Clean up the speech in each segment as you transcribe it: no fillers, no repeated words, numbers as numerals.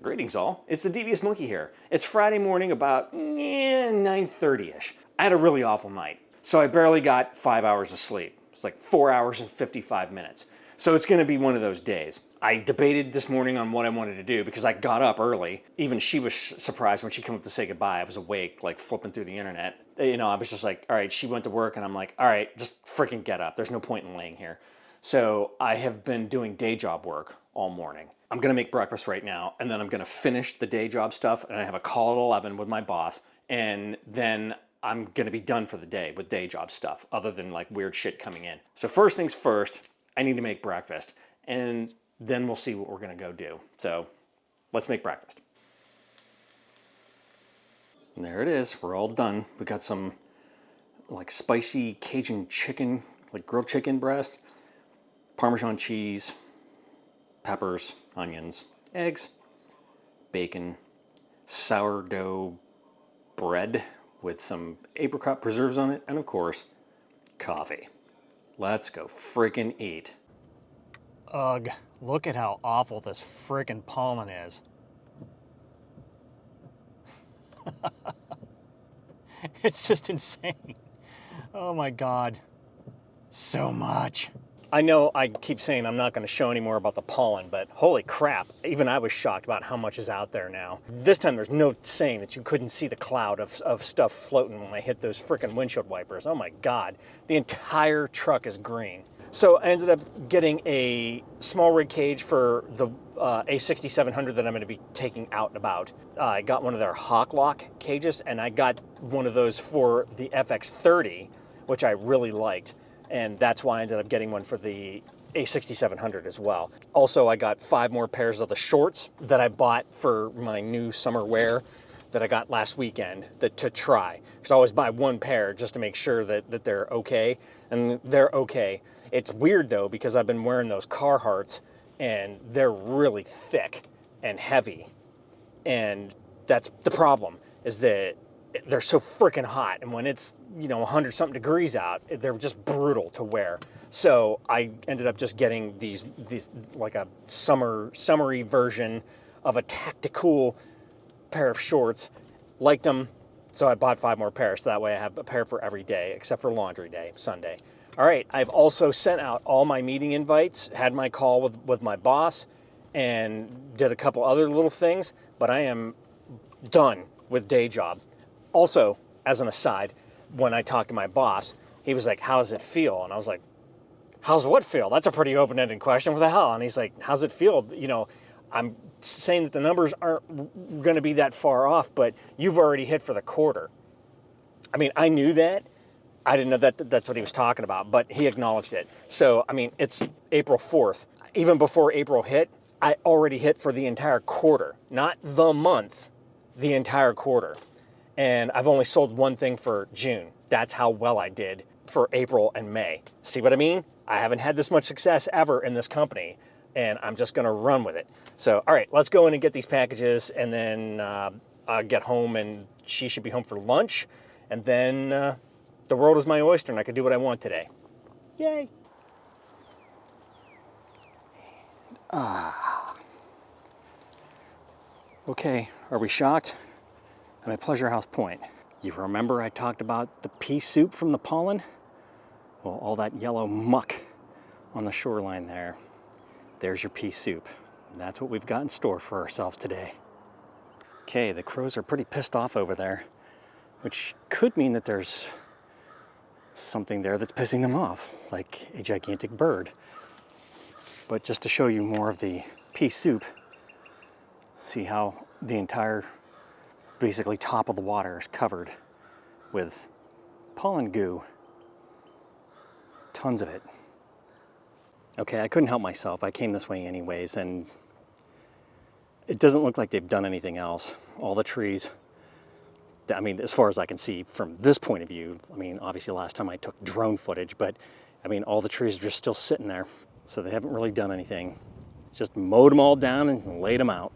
Greetings all, it's the Devious Monkey here. It's Friday morning about 9:30ish. I had a really awful night, so I barely got 5 hours of sleep. It's like 4 hours and 55 minutes. So it's gonna be one of those days. I debated this morning on what I wanted to do because I got up early. Even she was surprised when she came up to say goodbye. I was awake, like flipping through the internet. You know, I was just like, all right, she went to work and I'm like, all right, just freaking get up. There's no point in laying here. So I have been doing day job work all morning. I'm gonna make breakfast right now and then I'm gonna finish the day job stuff and I have a call at 11 with my boss and then I'm gonna be done for the day with day job stuff other than like weird shit coming in. So first things first, I need to make breakfast and then we'll see what we're gonna go do. So let's make breakfast. And there it is, we're all done. We got some like spicy Cajun chicken, like grilled chicken breast, Parmesan cheese, peppers, onions, eggs, bacon, sourdough bread with some apricot preserves on it, and of course, coffee. Let's go freaking eat. Ugh, look at how awful this freaking pollen is. It's just insane. Oh my God, so much. I know I keep saying I'm not going to show any more about the pollen, but holy crap, even I was shocked about how much is out there now. This time there's no saying that you couldn't see the cloud of stuff floating when I hit those frickin' windshield wipers. Oh my God, the entire truck is green. So I ended up getting a small rig cage for the A6700 that I'm going to be taking out and about. I got one of their Hawk Lock cages, and I got one of those for the FX30, which I really liked. And that's why I ended up getting one for the A6700 as well. Also, I got 5 more pairs of the shorts that I bought for my new summer wear that I got last weekend to try. Because I always buy one pair just to make sure that they're okay, and they're okay. It's weird though, because I've been wearing those Carhartts and they're really thick and heavy. And that's the problem, is that they're so freaking hot, and when it's, you know, 100 something degrees out, they're just brutal to wear. So I ended up just getting these like a summery version of a tactical pair of shorts. Liked them, so I bought 5 more pairs, so that way I have a pair for every day except for laundry day, Sunday. All right, I've also sent out all my meeting invites, had my call with my boss, and did a couple other little things, but I am done with day job. Also, as an aside, when I talked to my boss, he was like, how does it feel? And I was like, how's what feel? That's a pretty open-ended question. What the hell? And he's like, how's it feel? You know, I'm saying that the numbers aren't going to be that far off, but you've already hit for the quarter. I mean, I knew that. I didn't know that that's what he was talking about, but he acknowledged it. So, I mean, it's April 4th. Even before April hit, I already hit for the entire quarter. Not the month, the entire quarter. And I've only sold one thing for June. That's how well I did for April and May. See what I mean? I haven't had this much success ever in this company, and I'm just gonna run with it. So, all right, let's go in and get these packages, and then I'll get home, and she should be home for lunch, and then the world is my oyster, and I can do what I want today. Yay. Okay, are we shocked? I'm at Pleasure House Point. You remember I talked about the pea soup from the pollen? Well, all that yellow muck on the shoreline there, there's your pea soup. And that's what we've got in store for ourselves today. Okay, the crows are pretty pissed off over there, which could mean that there's something there that's pissing them off, like a gigantic bird. But just to show you more of the pea soup, see how the entire basically top of the water is covered with pollen goo. Tons of it. Okay, I couldn't help myself. I came this way anyways, and it doesn't look like they've done anything else. All the trees, I mean, as far as I can see from this point of view, I mean, obviously last time I took drone footage, but I mean, all the trees are just still sitting there. So they haven't really done anything. Just mowed them all down and laid them out.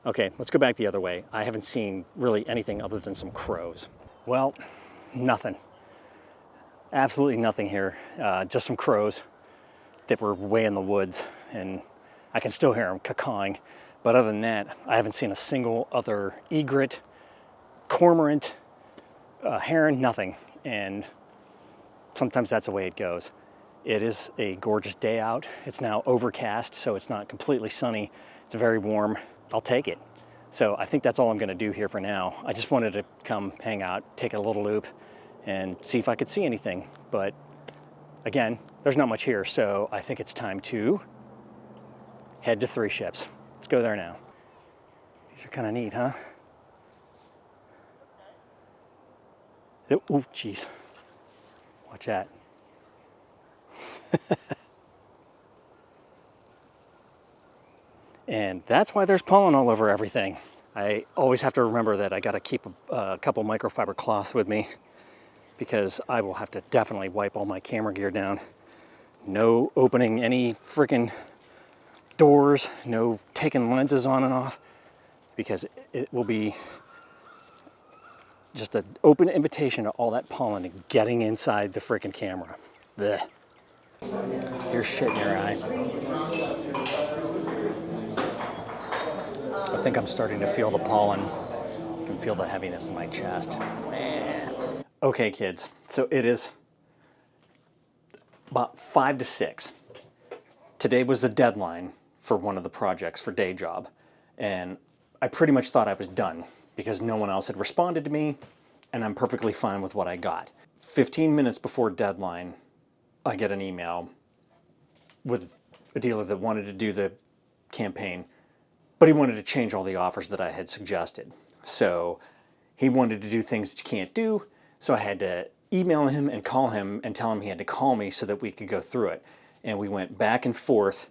Okay, let's go back the other way. I haven't seen really anything other than some crows. Well, nothing. Absolutely nothing here. Just some crows that were way in the woods, and I can still hear them cawing. But other than that, I haven't seen a single other egret, cormorant, heron, nothing. And sometimes that's the way it goes. It is a gorgeous day out. It's now overcast, so it's not completely sunny. It's very warm. I'll take it. So I think that's all I'm gonna do here for now. I just wanted to come hang out, take a little loop, and see if I could see anything. But again, there's not much here, so I think it's time to head to Three Ships. Let's go there now. These are kind of neat, huh? Oh, geez. Watch that. And that's why there's pollen all over everything. I always have to remember that I gotta keep a couple microfiber cloths with me because I will have to definitely wipe all my camera gear down. No opening any freaking doors, no taking lenses on and off, because it will be just an open invitation to all that pollen and getting inside the freaking camera. Blech. Here's shit in your eye. I think I'm starting to feel the pollen. I can feel the heaviness in my chest. Okay, kids, so it is about 5 to 6. Today was the deadline for one of the projects for day job, and I pretty much thought I was done because no one else had responded to me, and I'm perfectly fine with what I got. 15 minutes before deadline, I get an email with a dealer that wanted to do the campaign, but he wanted to change all the offers that I had suggested. So he wanted to do things that you can't do, so I had to email him and call him and tell him he had to call me so that we could go through it. And we went back and forth,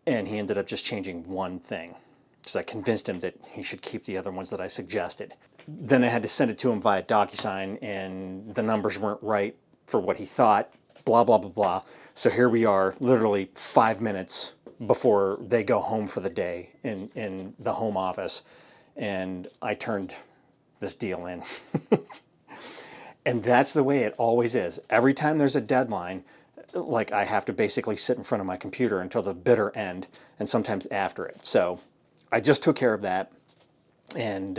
and he ended up just changing one thing. So I convinced him that he should keep the other ones that I suggested. Then I had to send it to him via DocuSign, and the numbers weren't right for what he thought, blah, blah, blah, blah. So here we are, literally 5 minutes before they go home for the day in the home office, and I turned this deal in. And that's the way it always is. Every time there's a deadline, like I have to basically sit in front of my computer until the bitter end, and sometimes after it. So I just took care of that, and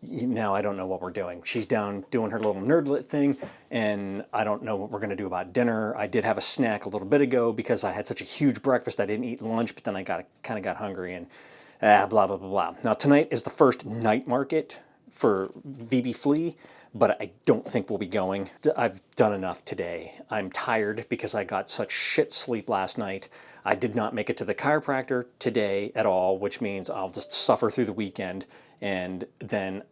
now I don't know what we're doing. She's down doing her little nerdlet thing, and I don't know what we're gonna do about dinner. I did have a snack a little bit ago because I had such a huge breakfast. I didn't eat lunch, but then I kind of got hungry, and blah, blah, blah, blah. Now tonight is the first night market for VB Flea, but I don't think we'll be going. I've done enough today. I'm tired because I got such shit sleep last night. I did not make it to the chiropractor today at all, which means I'll just suffer through the weekend, and then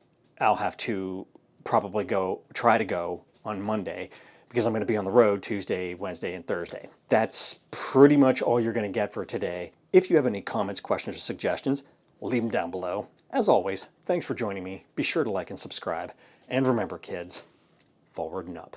I'll have to probably try to go on Monday because I'm going to be on the road Tuesday, Wednesday, and Thursday. That's pretty much all you're going to get for today. If you have any comments, questions, or suggestions, leave them down below. As always, thanks for joining me. Be sure to like and subscribe. And remember, kids, forward and up.